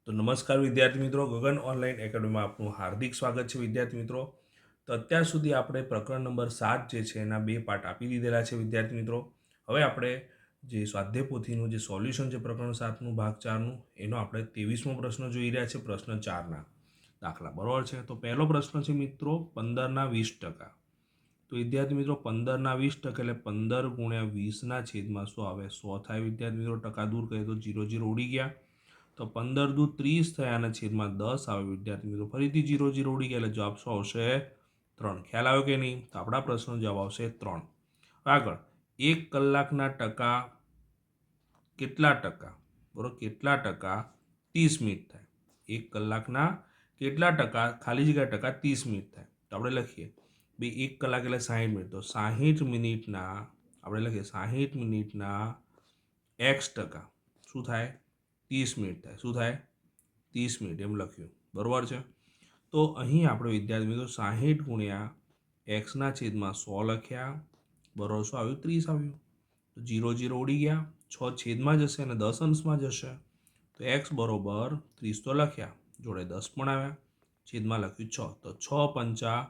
તો નમસ્કાર વિદ્યાર્થી મિત્રો, ગગન ઓનલાઈન એકેડમીમાં આપનું હાર્દિક સ્વાગત છે વિદ્યાર્થી મિત્રો. તો અત્યાર સુધી આપણે પ્રકરણ નંબર 7 જે છે એના 2 પાઠ આપી દીધેલા છે વિદ્યાર્થી મિત્રો. હવે આપણે જે સ્વાધ્યાય પોથીનું જે સોલ્યુશન છે પ્રકરણ 7નું ભાગ 4નું એનો આપણે 23મો પ્રશ્ન જોઈ રહ્યા છે, પ્રશ્ન 4ના દાખલા, બરાબર છે. તો પહેલો પ્રશ્ન છે મિત્રો 15ના 20%. તો વિદ્યાર્થી મિત્રો 15ના 20% એટલે 15 ગુણ્યા 20ના છેદમાં શું આવે? 100 થાય વિદ્યાર્થી મિત્રો. ટકા દૂર કરીએ તો 0 0 ઉડી ગયા. તો 15 દૂ 30 થયા અને છેદમાં 10 આવે વિદ્યાર્થી મિત્રો. ફરીથી 0 0 ઉડી ગયા એટલે જવાબ શું આવશે? 3. ખ્યાલ આવ્યો કે નહીં? તો આપણા પ્રશ્નનો જવાબ આવશે 3. આગળ 1 કલાકના ટકા કેટલા ટકા? બરોબર, કેટલા ટકા 30 મિનિટ થાય? 1 કલાકના કેટલા ટકા ખાલી જગ્યા ટકા 30 મિનિટ થાય? તો આપણે લખીએ ભાઈ 1 કલાક એટલે 60 મિનિટ. તો 60 મિનિટના આપણે લખીએ 60 મિનિટના x ટકા શું થાય? 30 મિનિટ થાય. શું થાય? 30 મિનિટ એમ લખ્યું, બરાબર છે. તો અહીં આપણે વિદ્યાર્થી મિત્રો 60 ગુણ્યા એક્સના છેદમાં 100 લખ્યા, બરાબર. શું આવ્યું? 30 આવ્યું. તો 0 0 ઉડી ગયા, 6 છેદમાં જશે અને 10 અંશમાં જશે. તો એક્સ બરોબર 30 તો લખ્યા, જોડે 10 પણ આવ્યા, છેદમાં લખ્યું 6. તો 6 પંચા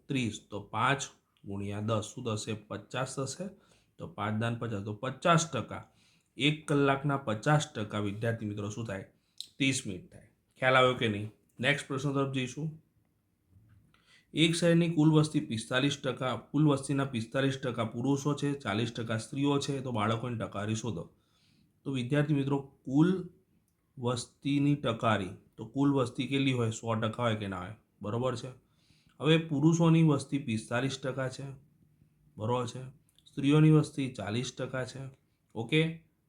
30. તો 5 ગુણ્યા 10 શું થશે? 50 થશે. તો 5 દાન 50, તો 50%. 1 કલાકના 50% વિદ્યાર્થી મિત્રો શું થાય? 30 મિનિટ થાય. ખ્યાલ આવ્યો કે નહીં? નેક્સ્ટ પ્રશ્ન તરફ જઈશું. એક શહેરની કુલ વસ્તી 45%, કુલ વસ્તીના 45% પુરુષો છે, 40% સ્ત્રીઓ છે. તો બાળકોની ટકારી શોધો. તો વિદ્યાર્થી મિત્રો કુલ વસ્તીની ટકારી, તો કુલ વસ્તી કેટલી હોય? 100% હોય કે ના હોય? બરાબર છે. હવે પુરુષોની વસ્તી 45% છે, બરાબર છે. સ્ત્રીઓની વસ્તી 40% છે. Okay,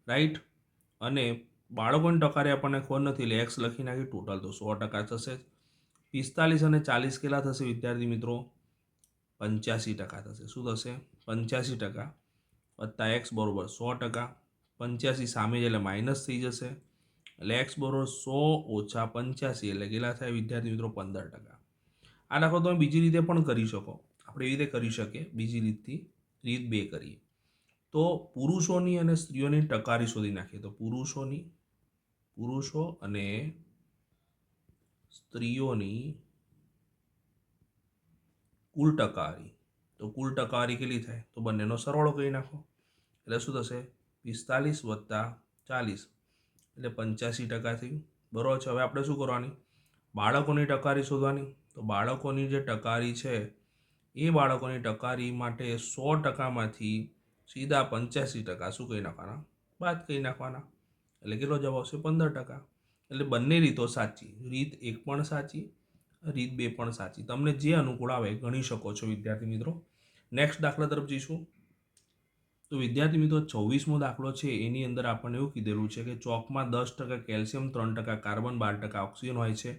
right. અને બાળકોની ટકારી આપણને ખબર નથી એટલે એક્સ લખી નાખી, ટોટલ તો 100% થશે. 45 અને 40 કેટલા થશે વિદ્યાર્થી મિત્રો? 85% થશે. શું થશે? 85% વત્તા એક્સ બરોબર 100%. 85 સામે એટલે માઇનસ થઈ જશે એટલે એક્સ બરોબર 100 ઓછા 85 એટલે કેટલા થાય વિદ્યાર્થી મિત્રો? 15%. આ દાખલો તમે બીજી રીતે પણ કરી શકો. આપણે એવી રીતે કરી શકીએ, બીજી રીતથી રીત 2 કરીએ. તો પુરુષોની અને સ્ત્રીઓની ટકારી શોધી નાખીએ. તો પુરુષો અને સ્ત્રીઓની કુલ ટકારી, તો કુલ ટકારી કેટલી થાય? તો બંનેનો સરવાળો કરી નાખો એટલે શું થશે? 45 વત્તા 40 એટલે 85% થયું, બરાબર છે. હવે આપણે શું કરવાની? બાળકોની ટકારી શોધવાની. તો બાળકોની જે ટકારી છે એ બાળકોની ટકારી માટે 100%માંથી સીધા 85% શું કરી નાખવાના? બાદ કરી નાખવાના. એટલે કેટલો જવાબ આવશે? 15%. એટલે બંને રીતો સાચી. રીત 1 પણ સાચી, રીત 2 પણ સાચી. તમને જે અનુકૂળ આવે ગણી શકો છો વિદ્યાર્થી મિત્રો. નેક્સ્ટ દાખલા તરફ જઈશું. તો વિદ્યાર્થી મિત્રો 24મો દાખલો છે એની અંદર આપણને એવું કીધેલું છે કે ચોકમાં 10% કેલ્શિયમ, 3% કાર્બન, 12% ઓક્સિજન હોય છે.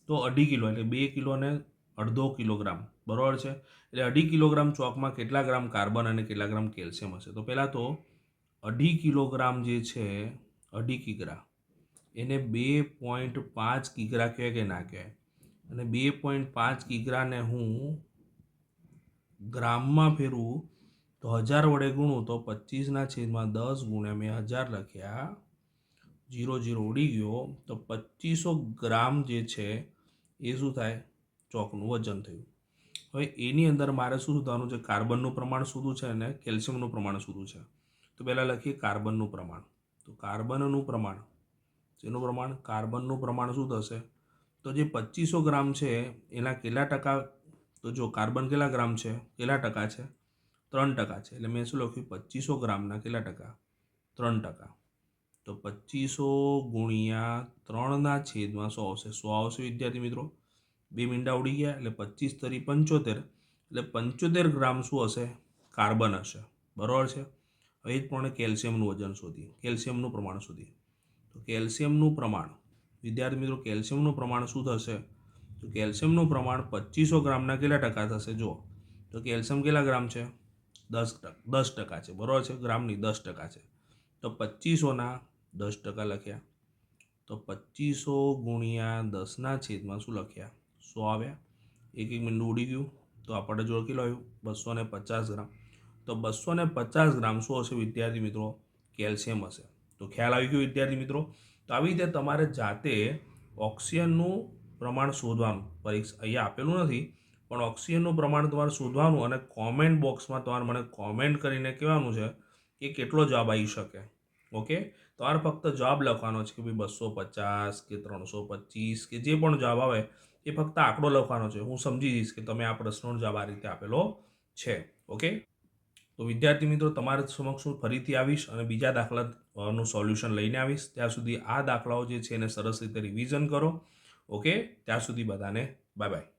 તો 2.5 કિલો એટલે 2 કિલો અને અડધો કિલોગ્રામ, બરાબર છે. એટલે 2.5 કિલોગ્રામ ચોકમાં કેટલા ગ્રામ કાર્બન અને કેટલા ગ્રામ કેલ્શિયમ હશે? તો પહેલાં તો 2.5 કિલોગ્રામ જે છે, 2.5 કિગ્રા, એને 2.5 કિગ્રા કહેવાય કે ના કહેવાય? અને 2.5 કિગ્રાને હું ગ્રામમાં ફેરવું તો 1000 વડે ગુણું તો 25/10 ગુણ્યા મેં 1000 લખ્યા, 0 0 ઉડી ગયો. તો 2500 ગ્રામ જે છે એ શું થાય? ચોકનું વજન થયું. હવે એની અંદર મારે શું શોધવાનું છે? કાર્બનનું પ્રમાણ શોધવું છે અને કેલ્શિયમનું પ્રમાણ શોધવું છે. તો પહેલાં લખીએ કાર્બનનું પ્રમાણ. તો કાર્બનનું પ્રમાણ, જેનું પ્રમાણ? કાર્બનનું પ્રમાણ શું થશે? તો જે 2500 ગ્રામ છે એના કેટલા ટકા? તો જો કાર્બન કેટલા ગ્રામ છે, કેટલા ટકા છે? 3% છે. એટલે મેં શું લખ્યું? 2500 ગ્રામના કેટલા ટકા? 3%. તો 2500 ગુણ્યા 3ના છેદમાં 100 આવશે. 100 આવશે વિદ્યાર્થી મિત્રો. 2 મીંડા ઉડી ગયા એટલે 25 તરી 75 એટલે 75 ગ્રામ શું હશે? કાર્બન હશે, બરાબર છે. હવે જ પણ કેલ્શિયમનું વજન શોધીએ, કેલ્શિયમનું પ્રમાણ શોધીએ. તો કેલ્શિયમનું પ્રમાણ વિદ્યાર્થી મિત્રો, કેલ્શિયમનું પ્રમાણ શું થશે? તો કેલ્શિયમનું પ્રમાણ 2500 ગ્રામના કેટલા ટકા થશે? જુઓ તો કેલ્શિયમ કેટલા ગ્રામ છે? 10% છે, બરાબર છે. ગ્રામની 10% છે. તો 2500ના 10% લખ્યા. તો 2500 ગુણ્યા 10ના છેદમાં શું લખ્યા? 100 આવ્યા. એક મીંડું ઉડી ગયું તો આપણે જોડે કેટલું આવ્યું? 250 ગ્રામ. તો 250 ગ્રામ શું હશે વિદ્યાર્થી મિત્રો? કેલ્શિયમ હશે. તો ખ્યાલ આવી ગયો વિદ્યાર્થી મિત્રો. તો આવી રીતે તમારે જાતે ઓક્સિજનનું પ્રમાણ શોધવાનું. પરીક્ષા અહીંયા આપેલું નથી, પણ ઓક્સિજનનું પ્રમાણ તમારે શોધવાનું અને કોમેન્ટ બોક્સમાં તમારે મને કોમેન્ટ કરીને કહેવાનું છે કે કેટલો જવાબ આવી શકે. ઓકે, તમારે ફક્ત જવાબ લખવાનો છે કે ભાઈ 250 કે 325 કે જે પણ જવાબ આવે એ ફક્ત આંકડો લખવાનો છે. હું સમજી જઈશ કે તમે આ પ્રશ્નનો જવાબ આ રીતે આપેલો છે. ઓકે, તો વિદ્યાર્થી મિત્રો, તમારા સમક્ષ હું ફરીથી આવીશ અને બીજા દાખલાનું સોલ્યુશન લઈને આવીશ. ત્યાં સુધી આ દાખલાઓ જે છે એને સરસ રીતે રિવિઝન કરો. ઓકે, ત્યાં સુધી બધાને બાય બાય.